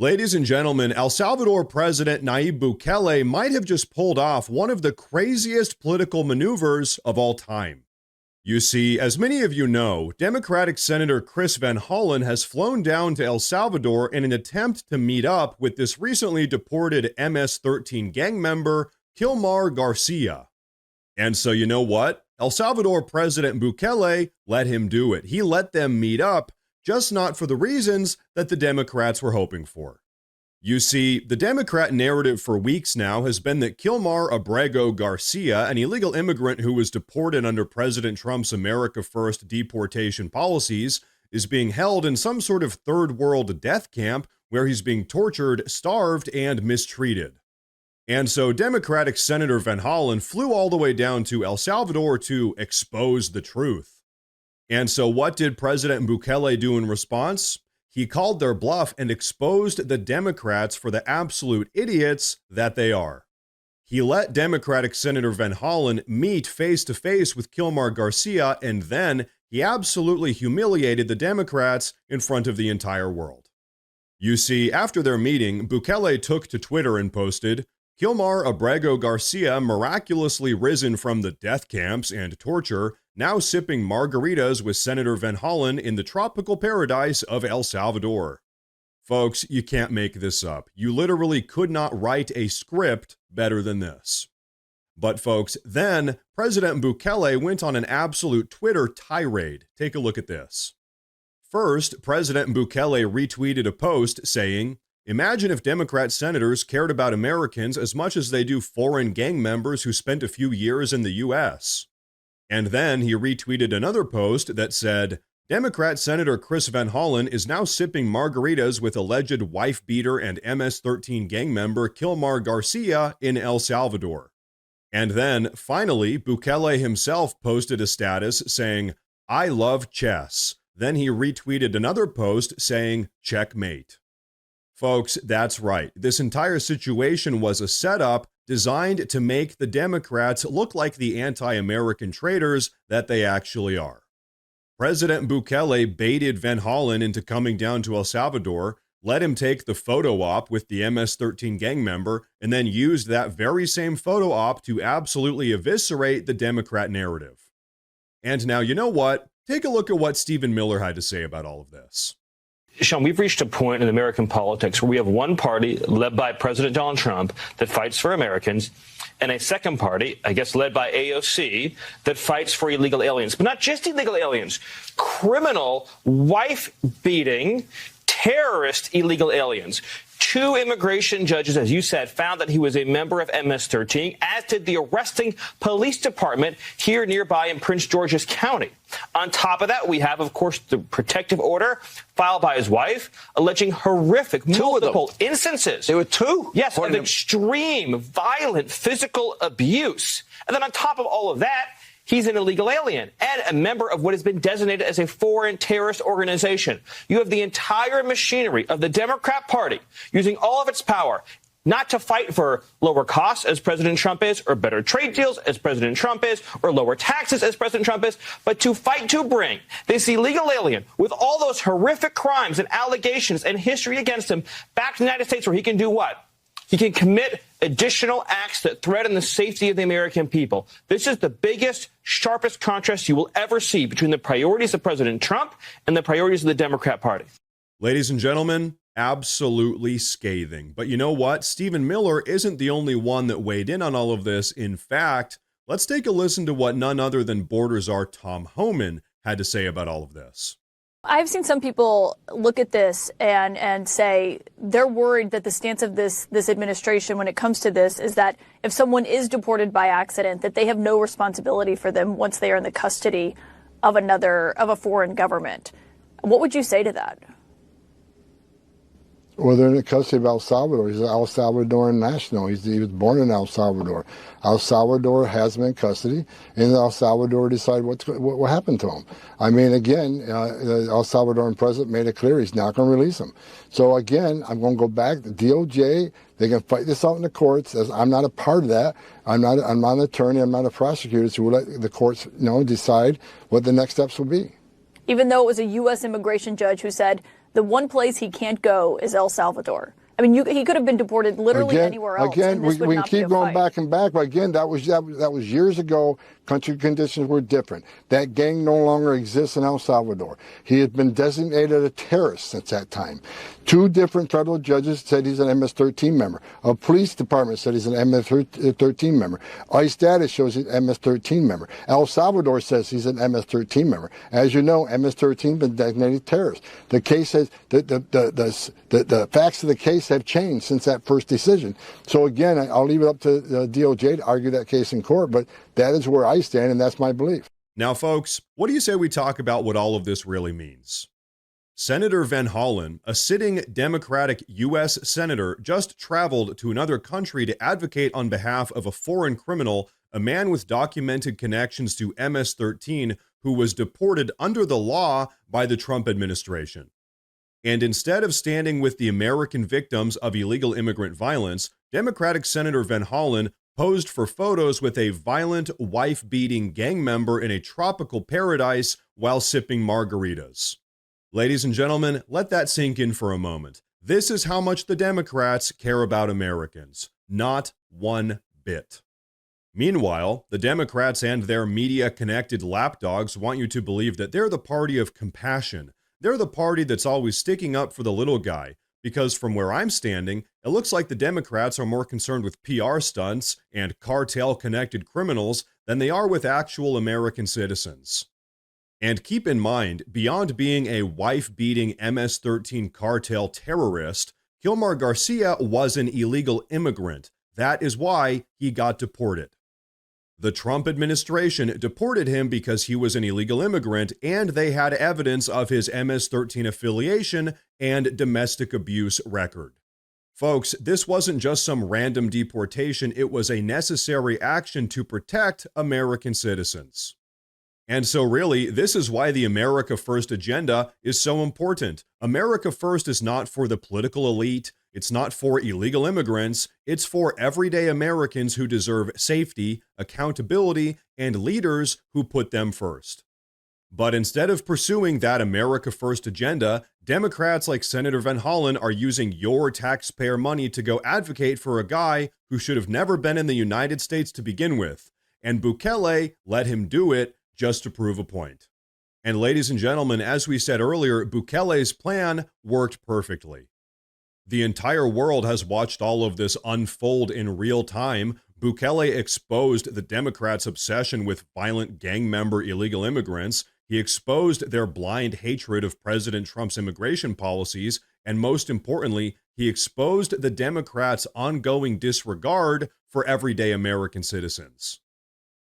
Ladies and gentlemen, El Salvador President Nayib Bukele might have just pulled off one of the craziest political maneuvers of all time. You see, as many of you know, Democratic Senator Chris Van Hollen has flown down to El Salvador in an attempt to meet up with this recently deported MS-13 gang member, Kilmar Garcia. And so you know what? El Salvador President Bukele let him do it. He let them meet up, just not for the reasons that the Democrats were hoping for. You see, the Democrat narrative for weeks now has been that Kilmar Abrego Garcia, an illegal immigrant who was deported under President Trump's America First deportation policies, is being held in some sort of third world death camp where he's being tortured, starved, and mistreated. And so Democratic Senator Van Hollen flew all the way down to El Salvador to expose the truth. And so what did President Bukele do in response? He called their bluff and exposed the Democrats for the absolute idiots that they are. He let Democratic Senator Van Hollen meet face-to-face with Kilmar Garcia, and then he absolutely humiliated the Democrats in front of the entire world. You see, after their meeting, Bukele took to Twitter and posted, "Kilmar Abrego Garcia miraculously risen from the death camps and torture, now sipping margaritas with Senator Van Hollen in the tropical paradise of El Salvador." Folks, you can't make this up. You literally could not write a script better than this. But folks, then President Bukele went on an absolute Twitter tirade. Take a look at this. First, President Bukele retweeted a post saying, "Imagine if Democrat senators cared about Americans as much as they do foreign gang members who spent a few years in the U.S." And then he retweeted another post that said, "Democrat Senator Chris Van Hollen is now sipping margaritas with alleged wife-beater and MS-13 gang member Kilmar Garcia in El Salvador." And then, finally, Bukele himself posted a status saying, "I love chess." Then he retweeted another post saying, "Checkmate." Folks, that's right. This entire situation was a setup designed to make the Democrats look like the anti-American traitors that they actually are. President Bukele baited Van Hollen into coming down to El Salvador, let him take the photo op with the MS-13 gang member, and then used that very same photo op to absolutely eviscerate the Democrat narrative. And now, you know what? Take a look at what Stephen Miller had to say about all of this. Sean, we've reached a point in American politics where we have one party led by President Donald Trump that fights for Americans, and a second party, I guess led by AOC, that fights for illegal aliens. But not just illegal aliens, criminal, wife-beating, terrorist illegal aliens. Two immigration judges, as you said, found that he was a member of MS-13, as did the arresting police department here nearby in Prince George's County. On top of that, we have, of course, the protective order filed by his wife, alleging horrific, multiple instances. There were two? Yes, of extreme, violent physical abuse. And then on top of all of that, he's an illegal alien and a member of what has been designated as a foreign terrorist organization. You have the entire machinery of the Democrat Party using all of its power not to fight for lower costs, as President Trump is, or better trade deals, as President Trump is, or lower taxes, as President Trump is, but to fight to bring this illegal alien with all those horrific crimes and allegations and history against him back to the United States, where he can do what? He can commit additional acts that threaten the safety of the American people. This is the biggest, sharpest contrast you will ever see between the priorities of President Trump and the priorities of the Democrat Party. Ladies and gentlemen, absolutely scathing. But you know what? Stephen Miller isn't the only one that weighed in on all of this. In fact, let's take a listen to what none other than Borders Czar Tom Homan had to say about all of this. I've seen some people look at this and say they're worried that the stance of this administration when it comes to this is that if someone is deported by accident, that they have no responsibility for them once they are in the custody of a foreign government. What would you say to that? Well, they're in the custody of El Salvador. He's an El Salvadoran national. He was born in El Salvador. El Salvador has him in custody, and El Salvador decide what happened to him. I mean, again, the El Salvadoran president made it clear he's not going to release him. So again, I'm going to go back. The DOJ, they can fight this out in the courts. As I'm not a part of that. I'm not an attorney. I'm not a prosecutor. So we'll let the courts, decide what the next steps will be. Even though it was a U.S. immigration judge who said The one place he can't go is El Salvador. I mean, he could have been deported literally anywhere else. Again, we can keep going back and back, but again, that was years ago. Country conditions were different. That gang no longer exists in El Salvador. He has been designated a terrorist since that time. 2 different federal judges said he's an MS-13 member. A police department said he's an MS-13 member. ICE data shows he's an MS-13 member. El Salvador says he's an MS-13 member. As you know, MS-13 has been designated terrorist. The case has the facts of the case have changed since that first decision. So again, I'll leave it up to the DOJ to argue that case in court, but that is where I stand, and that's my belief. Now, folks, what do you say we talk about what all of this really means? Senator Van Hollen, a sitting Democratic U.S. senator, just traveled to another country to advocate on behalf of a foreign criminal, a man with documented connections to MS-13, who was deported under the law by the Trump administration. And instead of standing with the American victims of illegal immigrant violence, Democratic Senator Van Hollen posed for photos with a violent, wife-beating gang member in a tropical paradise while sipping margaritas. Ladies and gentlemen, let that sink in for a moment. This is how much the Democrats care about Americans. Not one bit. Meanwhile, the Democrats and their media-connected lapdogs want you to believe that they're the party of compassion. They're the party that's always sticking up for the little guy. Because from where I'm standing, it looks like the Democrats are more concerned with PR stunts and cartel-connected criminals than they are with actual American citizens. And keep in mind, beyond being a wife-beating MS-13 cartel terrorist, Kilmar Garcia was an illegal immigrant. That is why he got deported. The Trump administration deported him because he was an illegal immigrant, and they had evidence of his MS-13 affiliation and domestic abuse record. Folks, this wasn't just some random deportation, it was a necessary action to protect American citizens. And so really, this is why the America First agenda is so important. America First is not for the political elite, it's not for illegal immigrants, it's for everyday Americans who deserve safety, accountability, and leaders who put them first. But instead of pursuing that America First agenda, Democrats like Senator Van Hollen are using your taxpayer money to go advocate for a guy who should have never been in the United States to begin with. And Bukele let him do it just to prove a point. And ladies and gentlemen, as we said earlier, Bukele's plan worked perfectly. The entire world has watched all of this unfold in real time. Bukele exposed the Democrats' obsession with violent gang member illegal immigrants. He exposed their blind hatred of President Trump's immigration policies. And most importantly, he exposed the Democrats' ongoing disregard for everyday American citizens.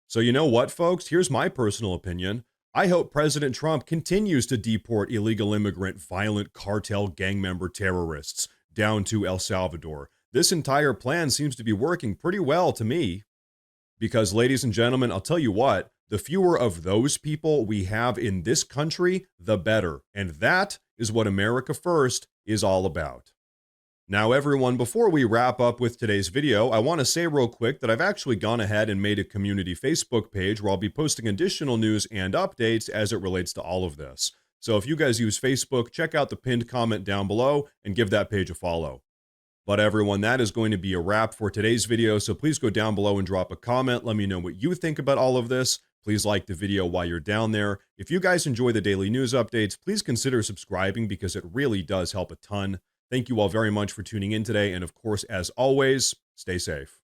So you know what, folks? Here's my personal opinion. I hope President Trump continues to deport illegal immigrant, violent cartel gang member terrorists down to El Salvador. This entire plan seems to be working pretty well to me. Because, ladies and gentlemen, I'll tell you what, the fewer of those people we have in this country, the better. And that is what America First is all about. Now, everyone, before we wrap up with today's video, I want to say real quick that I've actually gone ahead and made a community Facebook page where I'll be posting additional news and updates as it relates to all of this. So if you guys use Facebook, check out the pinned comment down below and give that page a follow. But everyone, that is going to be a wrap for today's video, so please go down below and drop a comment. Let me know what you think about all of this. Please like the video while you're down there. If you guys enjoy the daily news updates, please consider subscribing because it really does help a ton. Thank you all very much for tuning in today, and of course, as always, stay safe.